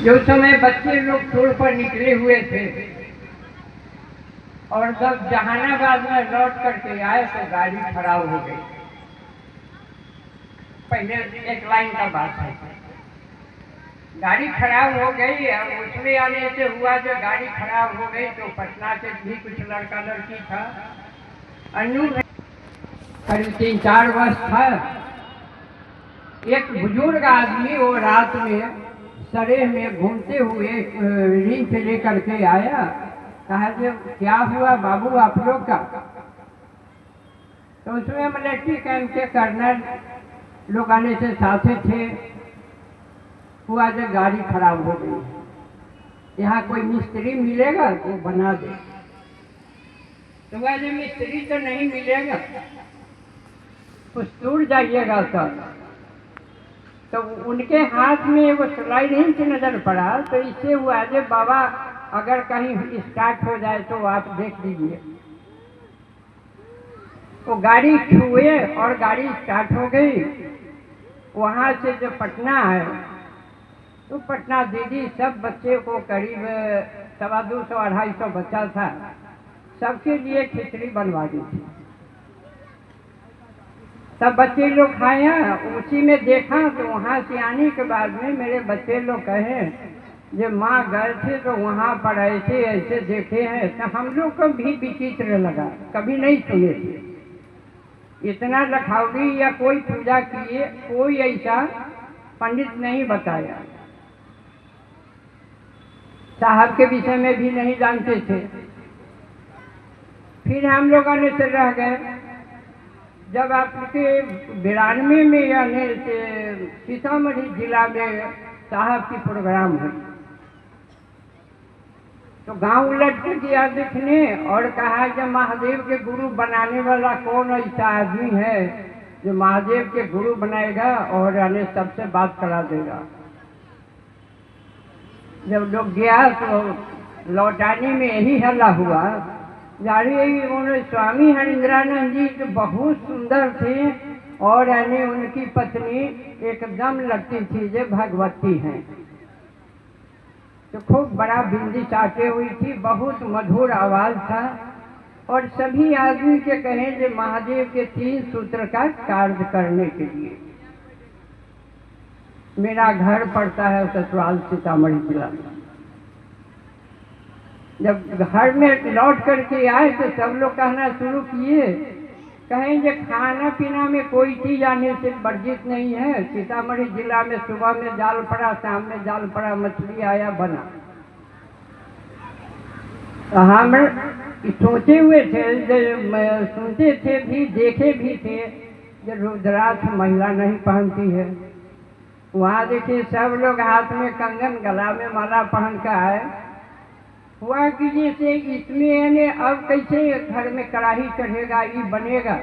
जो समय बच्चे लोग टूर पर निकले हुए थे और जब जहानाबाद में लौट करके आए तो गाड़ी खराब हो गई। पहले एक लाइन का बात है, गाड़ी खराब हो गई। अब उसमें आने से हुआ जो गाड़ी खराब हो गई तो पटना से भी कुछ लड़का लड़की था, अन्नू करीब 3-4 वर्ष था। एक बुजुर्ग आदमी वो रात में सरे में घूमते हुए रीन से लेकर के आया। कहा कि क्या हुआ बाबू आप लोग का? तो उसमें मिलिट्री कैंप के कर्नल लोग आने से साथे थे। हुआ जो गाड़ी खराब हो गई, यहाँ कोई मिस्त्री मिलेगा तो बना दे। तो वह जो मिस्त्री तो नहीं मिलेगा, कुछ दूर जाइएगा तो उनके हाथ में वो स्लाइड हिंच नजर पड़ा। तो इससे हुआ जो बाबा अगर कहीं स्टार्ट हो जाए तो आप देख लीजिए। वो गाड़ी छुए और गाड़ी स्टार्ट हो गई। वहाँ से जो पटना है तो पटना दीदी सब बच्चे को करीब 250-250 बच्चा था, सबके लिए खिचड़ी बनवा दी थी। सब बच्चे लोग खाया। उसी में देखा तो वहाँ से आने के बाद में मेरे बच्चे लोग कहे जब माँ गए थे तो वहाँ पर ऐसे ऐसे देखे हैं। तो हम लोग को भी विचित्र लगा, कभी नहीं सुने थे इतना लखावड़ी या कोई पूजा किए, कोई ऐसा पंडित नहीं बताया। साहब के विषय में भी नहीं जानते थे। फिर हम लोगों ने से रह गए। जब आपके 92 में यानी सीतामढ़ी जिला में साहब की प्रोग्राम हुई तो गांव उलट के गया देखने और कहा कि महादेव के गुरु बनाने वाला कौन ऐसा आदमी है जो महादेव के गुरु बनाएगा और यानी सबसे बात करा देगा। जब लोग गया तो लौटाने में यही हल्ला हुआ। उन्होंने स्वामी हरिंद्रानंद जी तो बहुत सुंदर थे और यानी उनकी पत्नी एकदम लगती थी जो भगवती हैं। तो खूब बड़ा बिंदी चाटे हुई थी, बहुत मधुर आवाज था। और सभी आदमी के कहे जो महादेव के 3 सूत्र का कार्य करने के लिए। मेरा घर पड़ता है ससुराल सीतामढ़ी जिला में। जब घर में लौट करके आए तो सब लोग कहना शुरू किए, कहें कि खाना पीना में कोई चीज आने से वर्जित नहीं है। सीतामढ़ी जिला में सुबह में जाल पड़ा, शाम में जाल पड़ा, मछली आया बना। हम सोचे हुए थे, सुनते थे भी, देखे भी थे जो रुद्राक्ष महिला नहीं पहनती है। वहाँ देखिए सब लोग हाथ में कंगन, गला में माला पहन कर आए। हुआ कि जैसे इसमें यानी अब कैसे घर में कढ़ाई चढ़ेगा, ये बनेगा।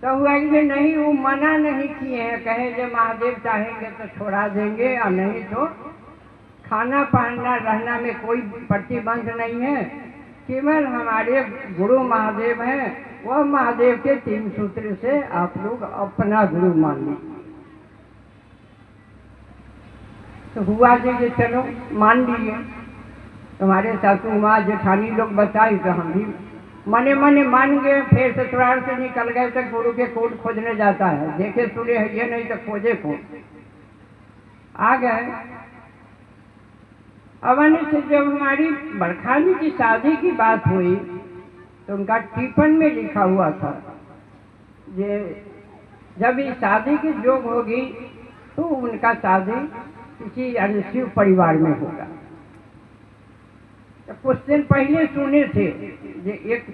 तो हुआ कि नहीं, वो मना नहीं किए हैं, कहे जब महादेव चाहेंगे तो छोड़ा देंगे और नहीं तो खाना पहनना रहना में कोई प्रतिबंध नहीं है। केवल हमारे गुरु महादेव हैं, वह महादेव के 3 सूत्र से आप लोग अपना गुरु मान लीजिए। तो हुआ कि चलो मान लिए। तुम्हारे सासू माँ जेठानी लोग बताई तो हम भी मने मने मान गए। फिर ससुराल से निकल गए तो गुरु के कोड खोजने जाता है, देखे सुने है ये नहीं तो खोजे कोड। आ गए। अब से जब हमारी बरखानी की शादी की बात हुई तो उनका टिफन में लिखा हुआ था जे जब ये शादी की जोग होगी तो उनका शादी किसी शिव परिवार में होगा। तो कुछ दिन पहले सुने थे जे एक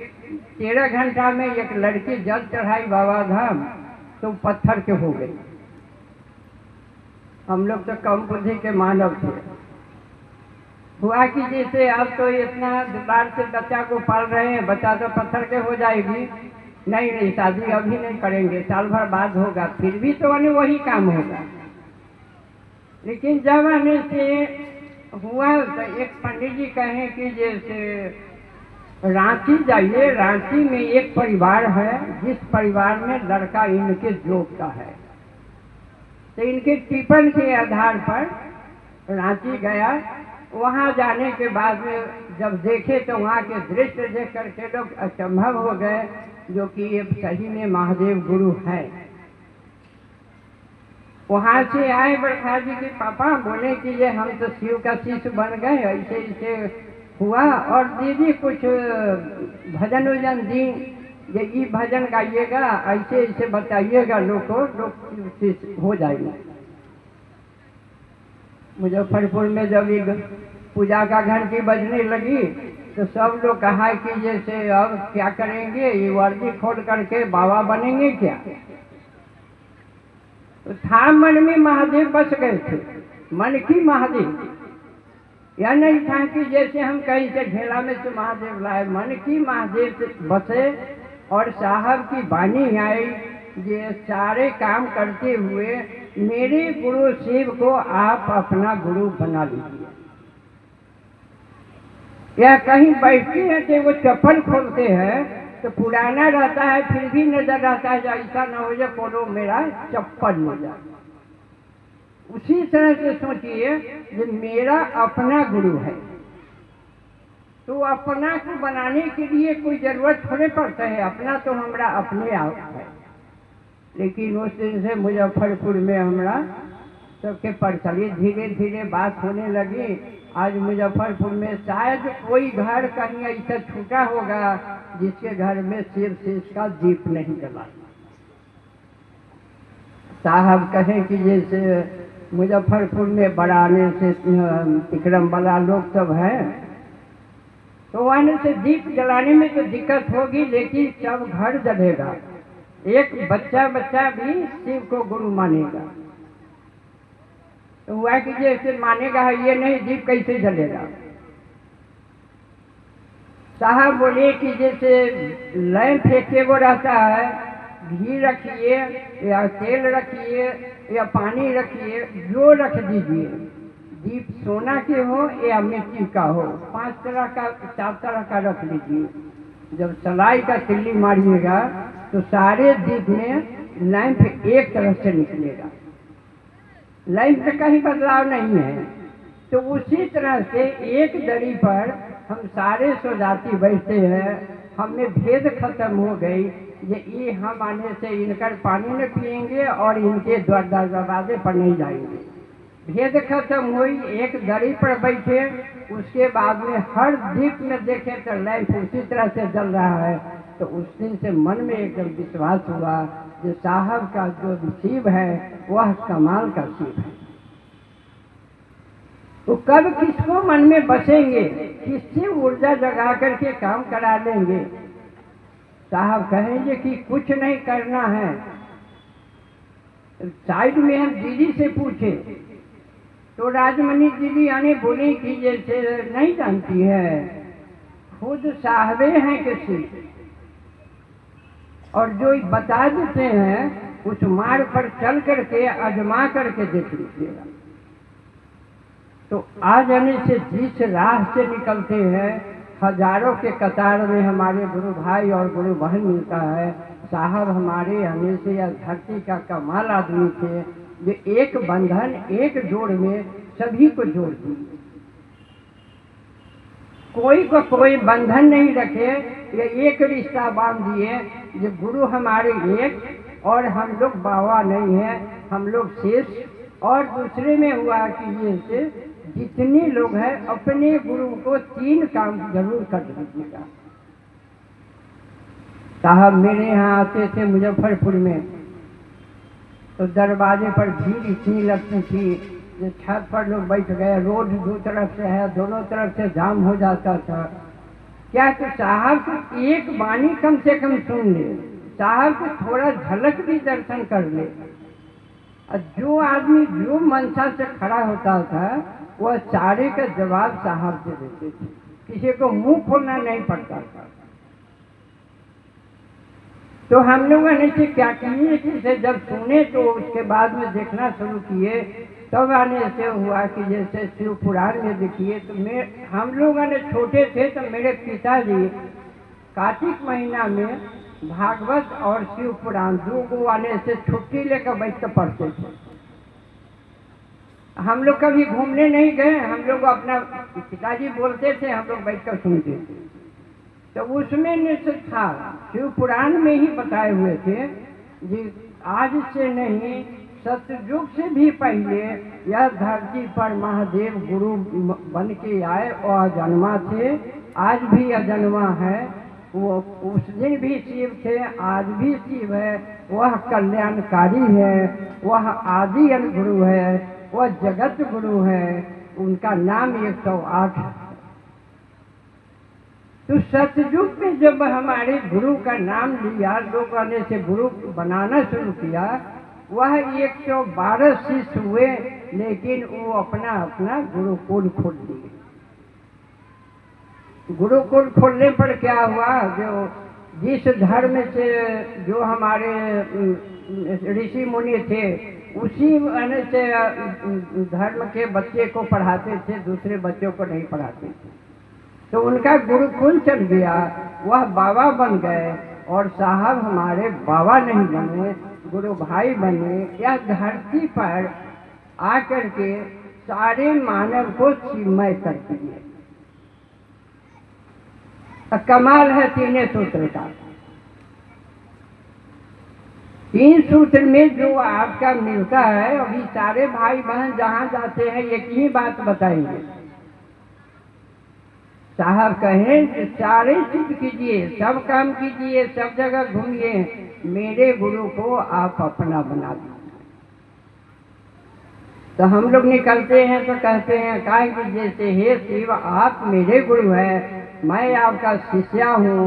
13 घंटा में एक लड़की जल चढ़ाई बाबा धाम तो पत्थर के हो गई। हम लोग तो कम बुद्धि के मानव थे। हुआ कि जैसे अब तो इतना बार से बच्चा को पाल रहे हैं, बच्चा तो पत्थर के हो जाएगी। नहीं, शादी अभी नहीं करेंगे, साल भर बाद होगा। फिर भी तो वही काम होगा। लेकिन जब आने से हुआ तो एक पंडित जी कहे कि जैसे रांची जाइए, रांची में एक परिवार है जिस परिवार में लड़का इनके जोग का है। तो इनके टिफन के आधार पर रांची गया। वहाँ जाने के बाद में जब देखे तो वहाँ के दृश्य देख करके लोग अचंभव हो गए, जो कि ये सही में महादेव गुरु हैं। वहाँ से आए प्रसाद जी के पापा, बोले कि ये हम तो शिव का शिष्य बन गए, ऐसे ऐसे हुआ, और दीदी कुछ भजन वजन दी, ये भजन गाइएगा, ऐसे ऐसे बताइएगा लोग को, लोग हो जाएंगे। मुजफ्फरपुर में जब ये पूजा का घंटी बजने लगी तो सब लोग कहा कि जैसे अब क्या करेंगे, ये वर्दी खोल करके बाबा बनेंगे क्या। तो था मन में महादेव बस गए थे, मन की महादेव। यह नहीं था कि जैसे हम कहीं से ढेला में से महादेव लाए, मन की महादेव से बसे। और साहब की वाणी आई, ये सारे काम करते हुए मेरे गुरु शिव को आप अपना गुरु बना लीजिए। या कहीं बैठते हैं कि वो चप्पल खोलते हैं तो पुराना रहता है, फिर भी नजर आता है, ऐसा न हो जाए कोनो मेरा चप्पल हो जाए। उसी तरह से सोचिए कि मेरा अपना गुरु है, तो अपना को बनाने के लिए कोई जरूरत थोड़े पड़ता है, अपना तो हमारा अपने आप है। लेकिन उस दिन से मुजफ्फरपुर में हमारा सबके प्रचलित धीरे धीरे बात होने लगी। आज मुजफ्फरपुर में शायद कोई घर कहीं ऐसा छूटा होगा जिसके घर में शिव शेष का दीप नहीं जला। साहब कहें कि जैसे मुजफ्फरपुर में बड़ाने से विक्रम वाला लोग सब हैं, तो वहाँ से दीप जलाने में तो दिक्कत होगी, लेकिन सब घर जलेगा। एक बच्चा बच्चा भी शिव को गुरु मानेगा, तो वह कि जैसे मानेगा ये नहीं, दीप कैसे जलेगा। साहब बोले कि जैसे लैंप फेंके वो रहता है, घी रखिए या तेल रखिए या पानी रखिए, जो रख दीजिए, दीप सोना के हो या मिट्टी का हो, 5 तरह का 4 तरह का रख लीजिए। जब सलाई का तिल्ली मारिएगा तो सारे दीप में लैंप एक तरह से निकलेगा, लैंप में कहीं बदलाव नहीं है। तो उसी तरह से एक दरी पर हम सारे स्वजाति बैठते हैं, हमें भेद खत्म हो गई। ये हम आने से इनकर पानी न पिएंगे और इनके दरवाजे पर नहीं जाएंगे, भेद खत्म हुई। एक दरी पर बैठे, उसके बाद में हर दीप में देखे तो लैंप उसी तरह से जल रहा है। तो उस दिन से मन में एकदम विश्वास हुआ कि साहब का जो शिव है वह कमाल का शिव है। तो कब किसको मन में बसेंगे, किससे ऊर्जा जगा करके काम करा लेंगे। साहब कहेंगे कि कुछ नहीं करना है। साइड में हम दीदी से पूछे तो राजमणि दीदी आने बोली कि जैसे नहीं जानती है, खुद साहबे हैं किसी, और जो बता देते हैं उस मार्ग पर चल करके आजमा करके देख लीजिएगा। तो आ जाने से जिस राह से निकलते हैं, हजारों के कतार में हमारे गुरु भाई और गुरु बहन मिलता है। साहब हमारे हमेशा या धरती का कमाल आदमी थे, जो एक बंधन एक जोड़ में सभी को जोड़ दी, कोई को कोई बंधन नहीं रखे, ये एक रिश्ता बांध दिए। ये गुरु हमारे एक और हम लोग बाबा नहीं है, हम लोग शेष। और दूसरे में हुआ कि ये से जितने लोग हैं अपने गुरु को 3 काम जरूर कर दीजिएगा। साहब मेरे यहाँ आते थे मुजफ्फरपुर में, तो दरवाजे पर भीड़ इतनी लगती थी, जो छत पर लोग बैठ गए, रोड 2 तरफ से है, दोनों तरफ से जाम हो जाता था। क्या तो साहब को एक वाणी कम से कम सुन ले, साहब को थोड़ा झलक भी दर्शन कर ले। और जो आदमी जो मनसा से खड़ा होता था वह सारे का जवाब साहब से देते थे, किसी को मुंह खोलना नहीं पड़ता था। तो हम लोगों ने से क्या किए कि जब सुने तो उसके बाद में देखना शुरू किए, तब आने से हुआ कि जैसे शिव पुराण में देखिए तो हम लोगों ने छोटे थे तो मेरे पिताजी कार्तिक महीना में भागवत और शिव पुराण 2 को आने से छुट्टी लेकर बैठ कर पढ़ते थे। हम लोग कभी घूमने नहीं गए, हम लोग अपना पिताजी बोलते थे, हम लोग बैठकर सुनते थे। तो उसमें निश्चित था, शिव पुराण में ही बताए हुए थे जी, आज से नहीं सतयुग से भी पहले यह धरती पर महादेव गुरु बन के आए और अजन्मा थे, आज भी अजन्मा है। वो उस दिन भी शिव थे, आज भी शिव है। वह कल्याणकारी है, वह आदि गुरु है, वह जगत गुरु है। उनका नाम 108 है। तो सतयुग में जब हमारे गुरु का नाम लिया, लोगों ने से गुरु बनाना शुरू किया, वह 112 शिष्य हुए, लेकिन वो अपना अपना गुरुकुल खोल दिए। गुरुकुल खोलने पर क्या हुआ, जो जिस धर्म से जो हमारे ऋषि मुनि थे, उसी से धर्म के बच्चे को पढ़ाते थे, दूसरे बच्चों को नहीं पढ़ाते थे। तो उनका गुरुकुल चल गया, वह बाबा बन गए, और साहब हमारे बाबा नहीं बने, गुरु भाई बने। यह धरती पर आकर के सारे मानव को चिन्मय कर दिए। कमाल है तीन सूत्र का। 3 सूत्र में जो आपका मिलता है, अभी सारे भाई बहन जहां जाते हैं एक ही बात बताएंगे। साहब कहें सारे चीज कीजिए, सब काम कीजिए, सब जगह घूमिए, मेरे गुरु को आप अपना बना दीजिए। तो हम लोग निकलते हैं तो कहते हैं काय कि जैसे हे शिव आप मेरे गुरु हैं, मैं आपका शिष्य हूँ।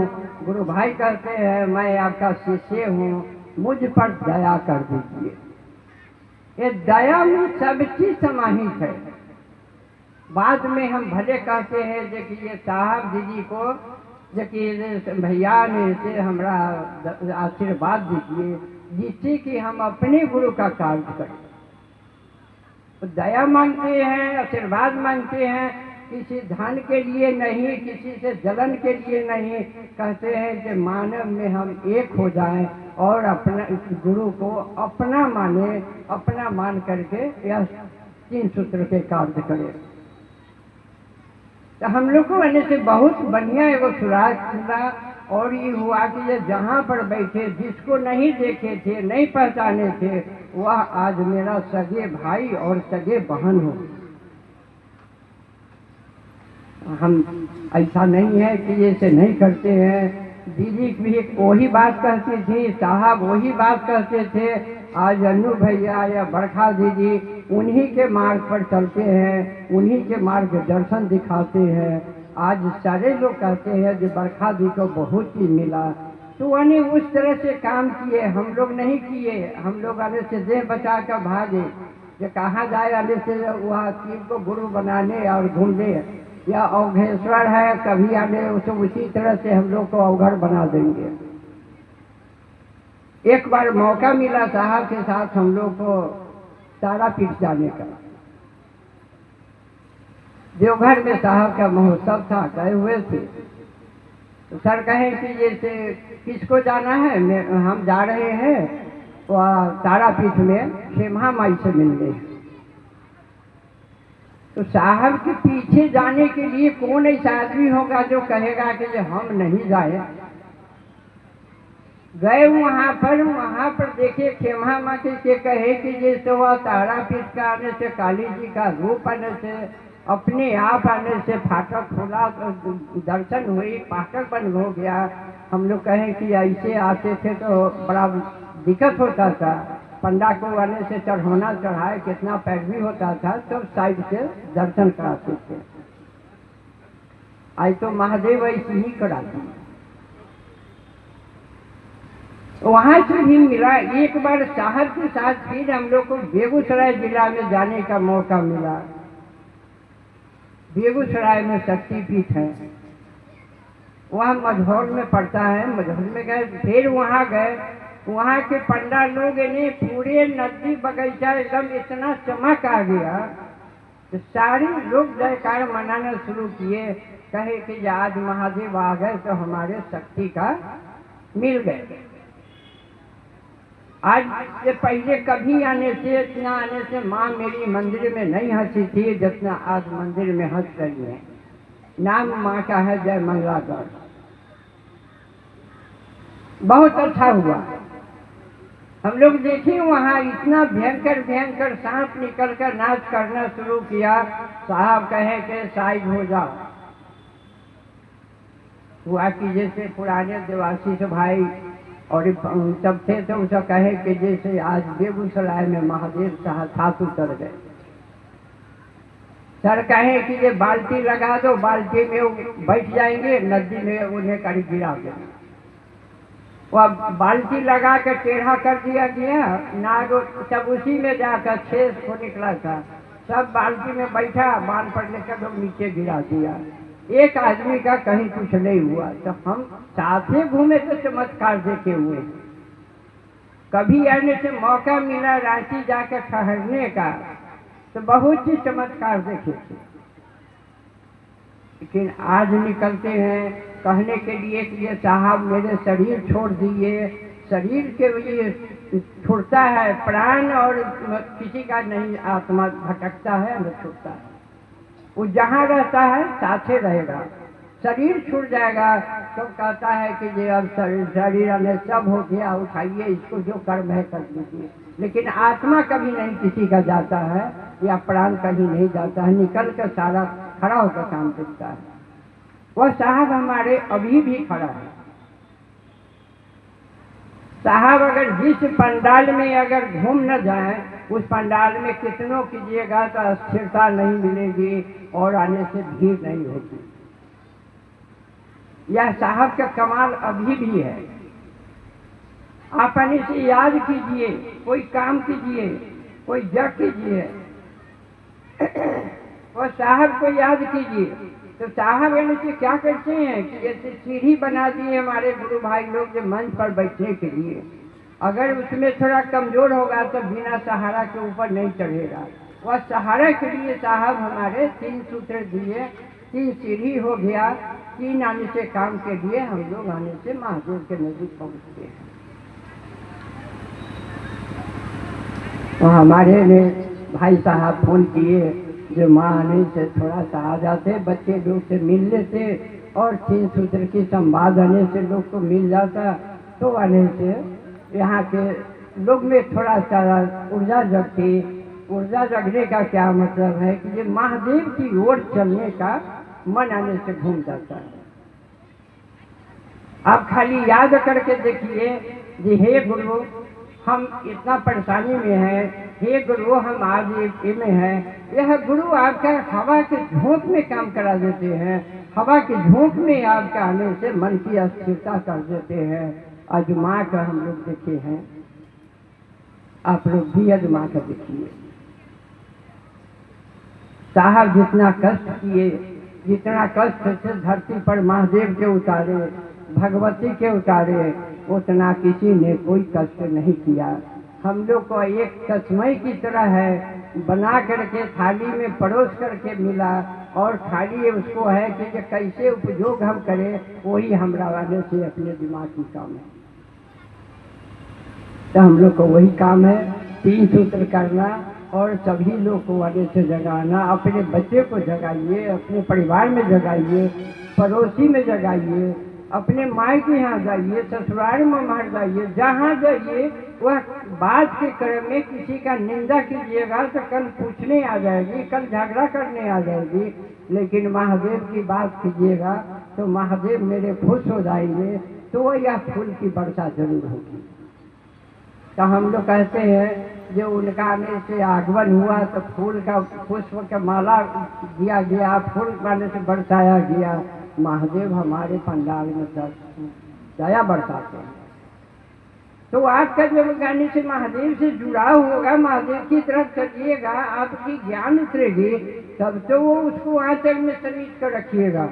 गुरु भाई कहते हैं मैं आपका शिष्य हूँ, मुझ पर दया कर दीजिए। ये दया में सब चीज समाहित है। बाद में हम भले कहते हैं जो कि ये साहब दीदी को जो कि भैया ने से हमारा आशीर्वाद दीजिए, जिससे कि हम अपने गुरु का कार्य करें। तो दया मांगते हैं, आशीर्वाद मांगते हैं, किसी धन के लिए नहीं, किसी से जलन के लिए नहीं। कहते हैं कि मानव में हम एक हो जाएं और अपना गुरु को अपना माने, अपना मान करके यह 3 सूत्र के कार्य करें। तो हम लोग को मैंने से बहुत बढ़िया एगो सुराग मिला, और ये हुआ कि ये जहाँ पर बैठे, जिसको नहीं देखे थे, नहीं पहचाने थे, वह आज मेरा सगे भाई और सगे बहन हो। हम ऐसा नहीं है कि ये से नहीं करते हैं। दीदी भी वही बात कहती थी, साहब वही बात कहते थे। आज अन्नू भैया या बरखा दीदी उन्हीं के मार्ग पर चलते हैं, उन्हीं के मार्गदर्शन दिखाते हैं। आज सारे लोग कहते हैं कि बरखा दी को बहुत ही मिला। तो उन्हें उस तरह से काम किए, हम लोग नहीं किए। हम लोग आने से देह बचा कर भागे, कि कहाँ जाए आने से वह शिव को गुरु बनाने और घूमने, या अवघेश्वर है कभी आने तो उसी तरह से हम लोग को अवघड़ बना देंगे। एक बार मौका मिला साहब के साथ हम लोग को तारापीठ जाने का। देवघर में साहब का महोत्सव था, गए हुए थे। तो सर कहे कि जैसे किसको जाना है, हम जा रहे हैं वह तारापीठ में श्रीमहा माई से मिलने। तो साहब के पीछे जाने के लिए कौन ऐसा आदमी होगा जो कहेगा कि हम नहीं जाए। गए वहाँ पर देखे खेमा माँ के कहे कि जैसे वह तारापीठ का आने से, काली जी का रूप आने से, अपने आप आने से फाटक खुला, दर्शन हुई, फाटक बंद हो गया। हम लोग कहें कि ऐसे आते थे तो बड़ा दिक्कत होता था, पंडा को आने से चढ़ाना चढ़ाए कितना पैरवी होता था, सब साइड से दर्शन कराते थे। आज तो महादेव ऐसे ही कराते। वहां से भी मिला। एक बार साहब के साथ फिर हम लोग को बेगूसराय जिला में जाने का मौका मिला। बेगूसराय में शक्तिपीठ है, वहाँ मझौल में पड़ता है। मझौल में गए, फिर वहाँ गए, वहाँ के पंडा लोग ने पूरे नदी बगीचा एकदम इतना चमक आ गया, तो सारे लोग जयकार मनाना शुरू किए। कहे कि आज महादेव आ गए तो हमारे शक्ति का मिल गए। आज से पहले कभी आने से, इतना आने से माँ मेरी मंदिर में नहीं हंसी थी जितना आज मंदिर में हंस रही है। नाम माँ का है जय मंगलागढ़। बहुत अच्छा हुआ। हम लोग देखे वहाँ इतना भयंकर भयंकर सांप निकल कर नाच करना शुरू किया। साहब कहे कि साइड हो जाओ। हुआ कि जैसे पुराने देवाशीष भाई और सब थे तो उसे कहे कि जैसे आज बेगूसराय में महादेव साथ उतर गए। सर कहे कि ये बाल्टी लगा दो, बाल्टी में वो बैठ जाएंगे, नदी में उन्हें करीब गिरा देंगे। वह बाल्टी लगा कर टेढ़ा कर दिया गया, नाग सब उसी में जाकर छेद को निकला था। सब बाल्टी में बैठा, बांध पर लेकर लोग नीचे गिरा दिया। एक आदमी का कहीं कुछ नहीं हुआ। तो हम साथे घूमे तो चमत्कार देखे हुए। कभी आने से मौका मिला रांची जाकर ठहरने का तो बहुत ही चमत्कार देखे थे। लेकिन आज निकलते हैं कहने के लिए कि ये साहब मेरे शरीर छोड़ दिए। शरीर के लिए छूटता है प्राण, और किसी का नहीं आत्मा भटकता है न छूटता है। वो जहाँ रहता है साथे रहेगा। शरीर छूट जाएगा तो कहता है कि ये अब शरीर में सब हो गया, उठाइए इसको, जो कर्म है कर लीजिए। लेकिन आत्मा कभी नहीं किसी का जाता है, या प्राण कहीं नहीं जाता है। निकल कर सारा खड़ा होकर काम करता है। वह साहब हमारे अभी भी खड़ा है। साहब अगर जिस पंडाल में अगर घूम न जाए, उस पंडाल में कितनों कीजिएगा तो स्थिरता नहीं मिलेगी और आने से भीड़ नहीं होती। यह साहब का कमाल अभी भी है। आप आने से याद कीजिए, कोई काम कीजिए, कोई जग कीजिए, और साहब को याद कीजिए। तो साहब आने से क्या करते हैं कि जैसे सीढ़ी बना दिए हमारे गुरु भाई लोग जो मंच पर बैठने के लिए, अगर उसमें थोड़ा कमजोर होगा तो बिना सहारा के ऊपर नहीं चढ़ेगा। वह सहारा के लिए साहब हमारे 3 सूत्र दिए, 3 सीढ़ी हो गया। 3 आने से काम के लिए हम लोग आने से महादेव के नजदीक पहुंचते हैं। तो हमारे ने भाई साहब फोन किए, जो माँ आने से थोड़ा सा आ जाते, बच्चे लोग से मिल लेते, और 3 सूत्र की संवाद आने से लोग को मिल जाता। तो आने से यहाँ के लोग में थोड़ा सा ऊर्जा जगती। ऊर्जा जगने का क्या मतलब है कि ये महादेव की ओर चलने का मन आने से घूम जाता है। आप खाली याद करके देखिए जी, हे गुरु हम इतना परेशानी में हैं, हे गुरु हम आज में हैं। यह गुरु आपका हवा के झोंक में काम करा देते हैं। हवा के झोंक में आपका आने से मन की अस्थिरता कर देते हैं। अजमा कर हम लोग देखे हैं, आप लोग भी अजमा कर देखिए। साहब जितना कष्ट किए, जितना कष्ट से धरती पर महादेव के उतारे, भगवती के उतारे, उतना किसी ने कोई कष्ट नहीं किया। हम लोग को एक तस्मय की तरह है, बना करके थाली में परोस करके मिला, और थाली उसको है कि जो कैसे उपयोग हम करें, वही हमरा वाले से अपने दिमाग की काम है। तो हम लोग को वही काम है, 3 सूत्र करना और सभी लोग को वाले से जगाना। अपने बच्चे को जगाइए, अपने परिवार में जगाइए, पड़ोसी में जगाइए, अपने माँ के यहाँ जाइए, ससुराल में मर जाइए, जहाँ जाइए वह बात के क्रम में किसी का निंदा कीजिएगा तो कल पूछने आ जाएगी, कल झगड़ा करने आ जाएगी। लेकिन महादेव की बात कीजिएगा तो महादेव मेरे खुश हो जाएंगे, तो यह फूल की वर्षा जरूर होगी। तो हम लोग कहते हैं जो उनका आने से आगमन हुआ तो फूल का पुष्प का माला दिया गया, फूल पाने से बरसाया गया। महादेव हमारे पंडाल में दया बरसाते हैं। तो आपका जब गाने से महादेव से जुड़ाव होगा, महादेव की तरफ चलिएगा, आपकी ज्ञान उतरेगी, तब तो वो उसको आंचल में समेट कर रखिएगा।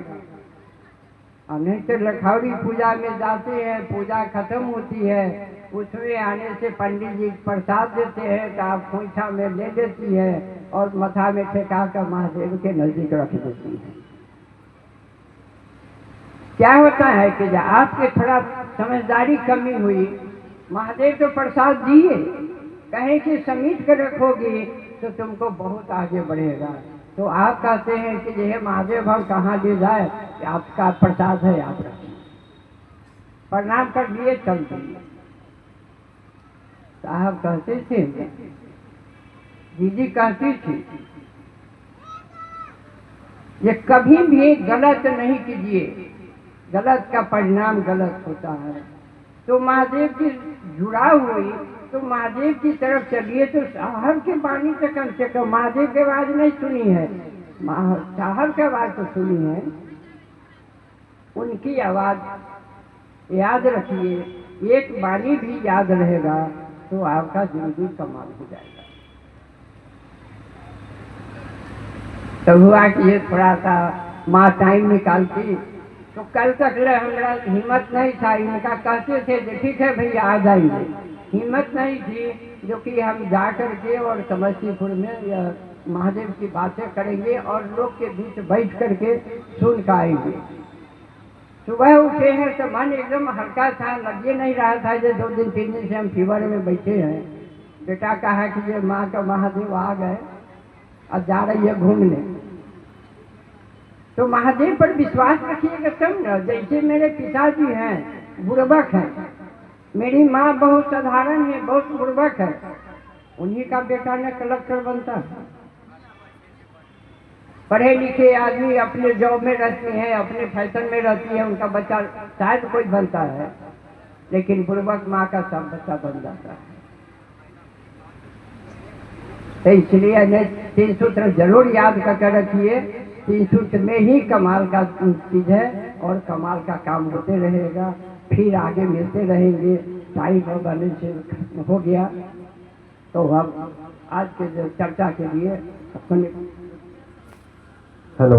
नहीं तो लखौरी पूजा में जाते हैं, पूजा खत्म होती है, उसमें आने से पंडित जी प्रसाद देते हैं तो आप खोइछा में ले लेती है और मथा में ठेका कर महादेव के नजदीक रख देती है। क्या होता है कि जब आपके थोड़ा समझदारी कमी हुई महादेव तो प्रसाद दिए, कहें कि समेट कर रखोगे तो तुमको बहुत आगे बढ़ेगा। तो आप कहते हैं कि यह महादेव हम कहाँ ले जाए, आपका प्रसाद है, आप रखिए। प्रणाम कर लिए, चल दिए। साहब कहते थे, दीदी कहती थी, ये कभी भी गलत नहीं कीजिए, गलत का परिणाम गलत होता है। तो महादेव की जुड़ा हुई तो महादेव की तरफ चलिए। तो साहब की वाणी से कम से कम महादेव की आवाज नहीं सुनी है, साहब की आवाज तो सुनी है। उनकी आवाज याद रखिए, एक वाणी भी याद रहेगा तो आपका जिंदगी कमाल हो जाएगा। तो हुआ कि ये थोड़ा सा माँ टाइम निकालती, तो कल तक हमारा हिम्मत नहीं था। इनका कहते थे कि ठीक है भैया आ जाएंगे, हिम्मत नहीं थी जो कि हम जा कर के और समस्तीपुर में महादेव की बातें करेंगे और लोग के बीच बैठ करके सुन कर आएंगे। सुबह उठे हैं तो मन एकदम हल्का था, लगे नहीं रहा था। जो 2 दिन 3 दिन से हम फीवर में बैठे हैं। बेटा कहा कि ये माँ का महादेव आ गए, अब जा रही है घूमने। तो महादेव पर विश्वास रखिएगा तब न। जैसे मेरे पिताजी हैं, बुड़बक हैं, मेरी माँ बहुत साधारण है, बहुत बुड़बक है, उन्हीं का बेटा ने कलेक्टर बनता है। पढ़े लिखे आदमी अपने जॉब में रहती हैं, अपने फैशन में रहती है, उनका बच्चा शायद कोई बनता है, लेकिन बुड़बक माँ का सब बच्चा बन जाता है। तो इसलिए 3 सूत्र जरूर याद करके रखिए। 3 सूत्र में ही कमाल का चीज है और कमाल का काम होते रहेगा, फिर आगे मिलते रहेंगे। टाइम और बनने से हो गया, तो हम आज के चर्चा के लिए अपने हेलो